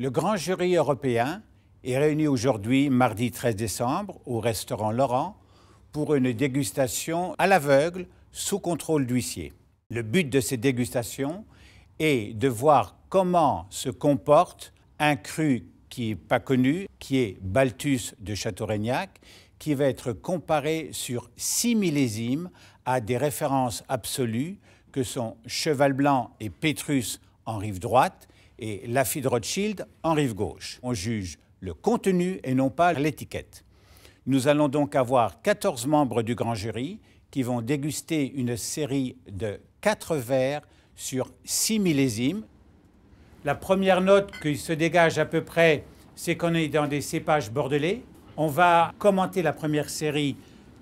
Le grand jury européen est réuni aujourd'hui, mardi 13 décembre, au restaurant Laurent, pour une dégustation à l'aveugle, sous contrôle d'huissier. Le but de ces dégustations est de voir comment se comporte un cru qui n'est pas connu, qui est Balthus de Châteaurignac, qui va être comparé sur 6 millésimes à des références absolues que sont Cheval Blanc et Pétrus en rive droite et Lafite Rothschild en rive gauche. On juge le contenu et non pas l'étiquette. Nous allons donc avoir 14 membres du grand jury qui vont déguster une série de 4 verres sur 6 millésimes. La première note qui se dégage à peu près, c'est qu'on est dans des cépages bordelais. On va commenter la première série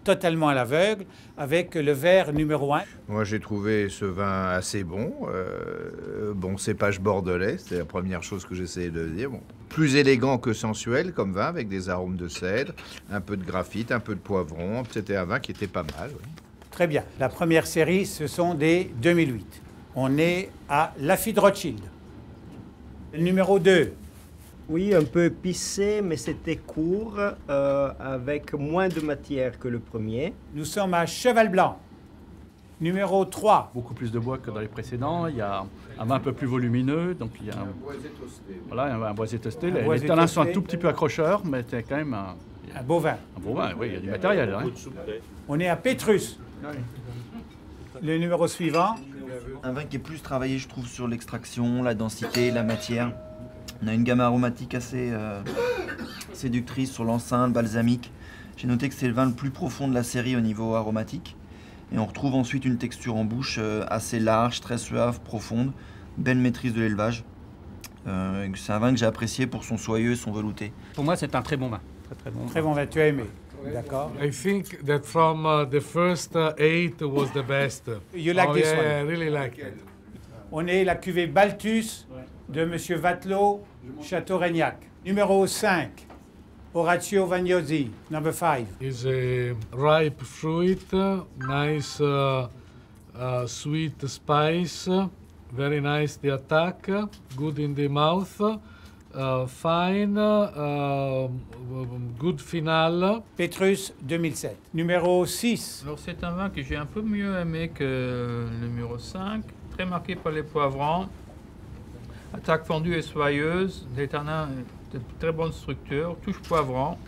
totalement à l'aveugle avec le verre numéro 1. Moi, j'ai trouvé ce vin assez bon. Bon cépage bordelais, c'est la première chose que j'essayais de dire. Bon, plus élégant que sensuel comme vin, avec des arômes de cèdre, un peu de graphite, un peu de poivron. C'était un vin qui était pas mal. Oui. Très bien. La première série, ce sont des 2008. On est à Lafite Rothschild. Le numéro 2. Oui, un peu épicé, mais c'était court, avec moins de matière que le premier. Nous sommes à Cheval Blanc. Numéro 3. Beaucoup plus de bois que dans les précédents. Il y a un vin un peu plus volumineux. Donc il y a un boisé toasté. Voilà, un boisé toasté. Les tanins sont un tout petit peu accrocheurs, mais c'est quand même un beau vin. Un beau vin, oui, il y a du matériel. Hein. On est à Pétrus. Oui. Le numéro suivant. Un vin qui est plus travaillé, je trouve, sur l'extraction, la densité, la matière. On a une gamme aromatique assez séductrice sur l'encens, balsamique. J'ai noté que c'est le vin le plus profond de la série au niveau aromatique. Et on retrouve ensuite une texture en bouche assez large, très suave, profonde. Belle maîtrise de l'élevage. C'est un vin que j'ai apprécié pour son soyeux et son velouté. Pour moi, c'est un très bon vin. Très bon vin, tu as aimé. D'accord. I think that from the first 8 was the best. You like this one? Yeah, I really like it. On est la cuvée Balthus de M. Vatelot, Châteaurignac. Numéro 5, Orazio Vagnosi, number 5. It's a ripe fruit, nice sweet spice, very nice the attack, good in the mouth, fine, good final. Pétrus 2007. Numéro 6. Alors c'est un vin que j'ai un peu mieux aimé que le numéro 5, très marqué par les poivrons. Attaque fondue et soyeuse, des tanins de très bonne structure, touche poivron.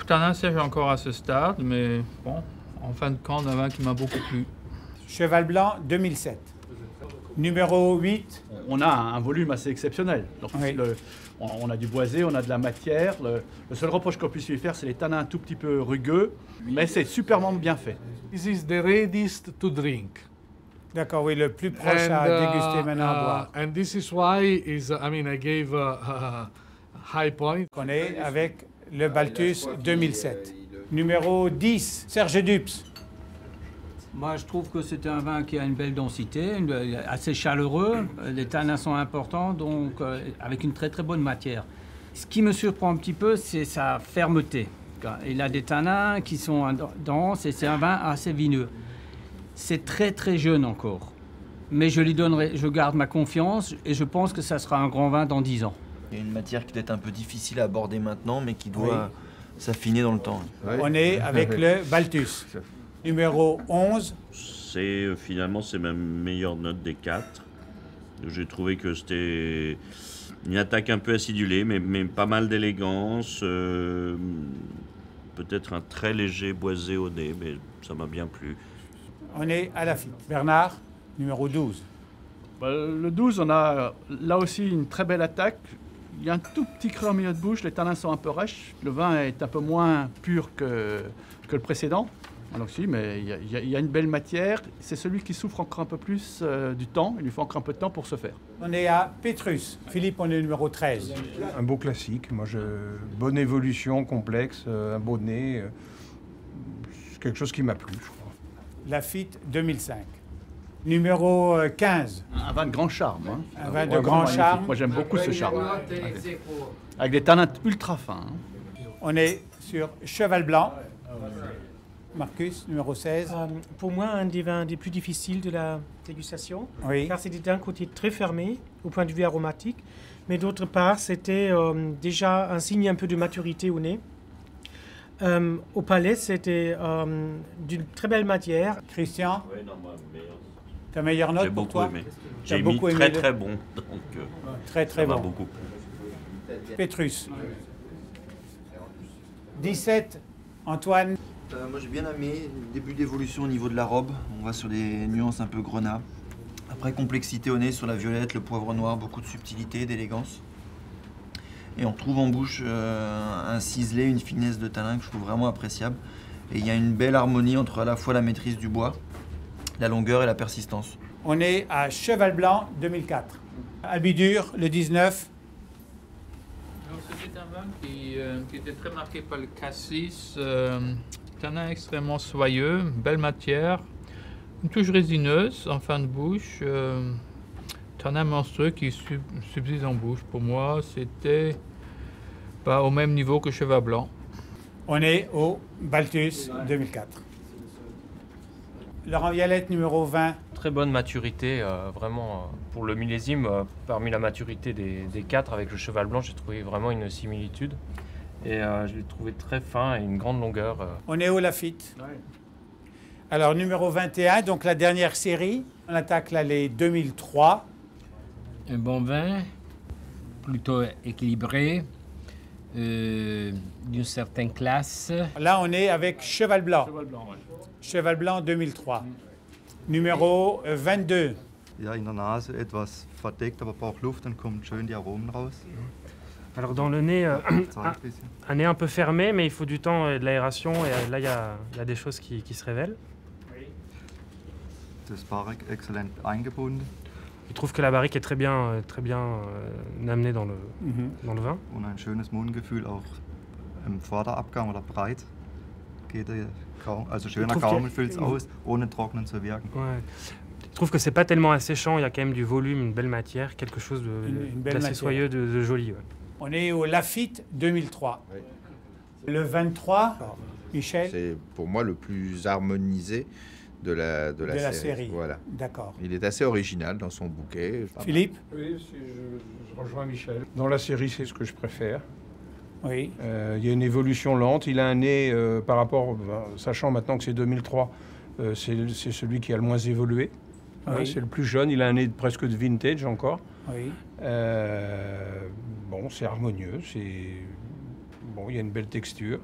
Tanin sèche encore à ce stade, mais bon, en fin de compte, un vin qui m'a beaucoup plu. Cheval Blanc 2007. Numéro 8. On a un volume assez exceptionnel. Donc, oui. On a du boisé, on a de la matière. Le seul reproche qu'on puisse lui faire, c'est les tanins un tout petit peu rugueux, mais c'est superment bien fait. This is the readiest to drink. D'accord, oui, le plus proche à déguster maintenant à boire. And this is why I gave a high point. On est avec le Balthus 2007. Numéro 10, Serge Dups. Moi, je trouve que c'est un vin qui a une belle densité, assez chaleureux. Les tanins sont importants, donc avec une très très bonne matière. Ce qui me surprend un petit peu, c'est sa fermeté. Il a des tanins qui sont denses et c'est un vin assez vineux. C'est très très jeune encore, mais je garde ma confiance et je pense que ça sera un grand vin dans 10 ans. Il y a une matière qui doit être un peu difficile à aborder maintenant, mais qui doit s'affiner dans le temps. Oui. On est avec le Balthus. Numéro 11. Finalement, c'est ma meilleure note des 4. J'ai trouvé que c'était une attaque un peu acidulée, mais pas mal d'élégance. Peut-être un très léger boisé au nez, mais ça m'a bien plu. On est à Lafite. Bernard, numéro 12. Le 12, on a là aussi une très belle attaque. Il y a un tout petit creux en milieu de bouche, les tanins sont un peu rêches. Le vin est un peu moins pur que le précédent. Alors si, mais il y a une belle matière. C'est celui qui souffre encore un peu plus du temps. Il lui faut encore un peu de temps pour se faire. On est à Pétrus. Philippe, on est numéro 13. Un beau classique. Bonne évolution, complexe, un beau nez. C'est quelque chose qui m'a plu, je crois. Lafite 2005. Numéro 15. Un vin de grand charme. Hein. Un vin de grand charme. Moi, j'aime beaucoup ce charme. Avec des tanins ultra fins. Hein. On est sur Cheval Blanc. Marcus, numéro 16. Pour moi, un des vins des plus difficiles de la dégustation, Oui. car c'était d'un côté très fermé au point de vue aromatique, mais d'autre part, c'était déjà un signe un peu de maturité au nez. Au palais, c'était d'une très belle matière. Christian, Ouais, non, moi, meilleur. ta meilleure note J'ai pour beaucoup toi? aimé. T'as J'ai mis beaucoup aimé très le- très bon. Donc, Très très ça m'a bon. beaucoup plu. Pétrus. 17, Antoine. Moi j'ai bien aimé le début d'évolution au niveau de la robe. On va sur des nuances un peu grenat. Après complexité au nez sur la violette, le poivre noir, beaucoup de subtilité, d'élégance. Et on retrouve en bouche un ciselé, une finesse de tanin que je trouve vraiment appréciable. Et il y a une belle harmonie entre à la fois la maîtrise du bois, la longueur et la persistance. On est à Cheval Blanc 2004. Albidur, le 19. C'était un vin qui était très marqué par le cassis, tanin extrêmement soyeux, belle matière, une touche résineuse en fin de bouche, tanin monstrueux qui subsiste en bouche. Pour moi, c'était pas au même niveau que Cheval Blanc. On est au Balthus 2004. Laurent Vialette, numéro 20. Très bonne maturité, vraiment pour le millésime, parmi la maturité des 4 avec le Cheval Blanc, j'ai trouvé vraiment une similitude. Et je l'ai trouvé très fin et une grande longueur. On est au Lafite. Alors, numéro 21, donc la dernière série. On attaque là les 2003. Un bon vin, plutôt équilibré, d'une certaine classe. Là, on est avec Cheval Blanc. Cheval Blanc, ouais. Cheval Blanc 2003. Numéro 22. Ja, in der Nase etwas verdeckt, aber braucht Luft, dann kommen schön die Aromen raus. Alors dans le nez, Zeig ein bisschen. un nez un peu fermé, mais il faut du temps et de l'aération, et là il y a des choses qui se révèlent. Das Barrik exzellent eingebunden. Je trouve que la barrique est très bien amenée dans le vin. Und ein schönes Mundgefühl auch im Vorderabgang oder breit. Geht kaum, also schöner trouve qu'il y a- Gaumen füllt es aus, ohne trocknen zu wirken. Ouais. Je trouve que c'est pas tellement asséchant, il y a quand même du volume, une belle matière, quelque chose Une belle d'assez matière. soyeux, de joli. Ouais. On est au Lafite 2003. Le 23, Michel, C'est pour moi le plus harmonisé de la de la série. Voilà. D'accord. Il est assez original dans son bouquet. Philippe? Oui, je rejoins Michel. Dans la série, c'est ce que je préfère. Oui. Il y a une évolution lente. Il a un nez par rapport, sachant maintenant que c'est 2003, c'est celui qui a le moins évolué. Oui. C'est le plus jeune. Il a un nez presque de vintage encore. Oui. Bon, c'est harmonieux. Bon, il y a une belle texture.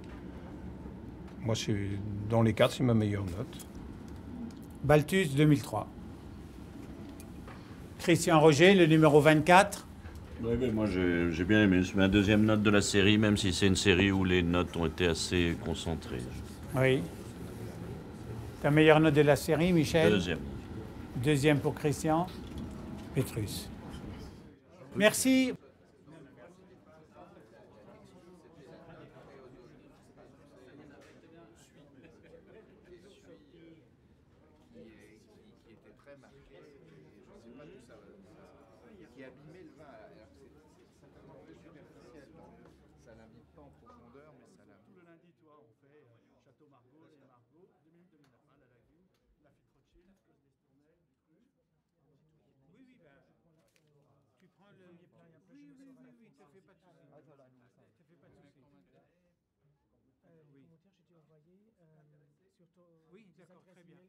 Moi, dans les 4, c'est ma meilleure note. Balthus 2003. Christian Roger, le numéro 24. Ouais, mais moi j'ai bien aimé. C'est ma deuxième note de la série, même si c'est une série où les notes ont été assez concentrées. Oui. Ta meilleure note de la série, Michel? Deuxième. Deuxième pour Christian. Pétrus. Merci. Qui abîmait le vin, alors que c'est simplement superficiel. Ça n'invite pas en profondeur, mais ça l'invite. Tout le lundi, toi, on fait Château Margaux, les Margaux, 2009, la Lagune, la Fitte Rothschild, Clos d'Estournel, du Cru. Oui, oui, ben, tu prends le... Oui, oui, te fais pas de soucis. Te fais pas de soucis. Commentaire, je t'ai envoyé sur ton... Oui, d'accord, très bien.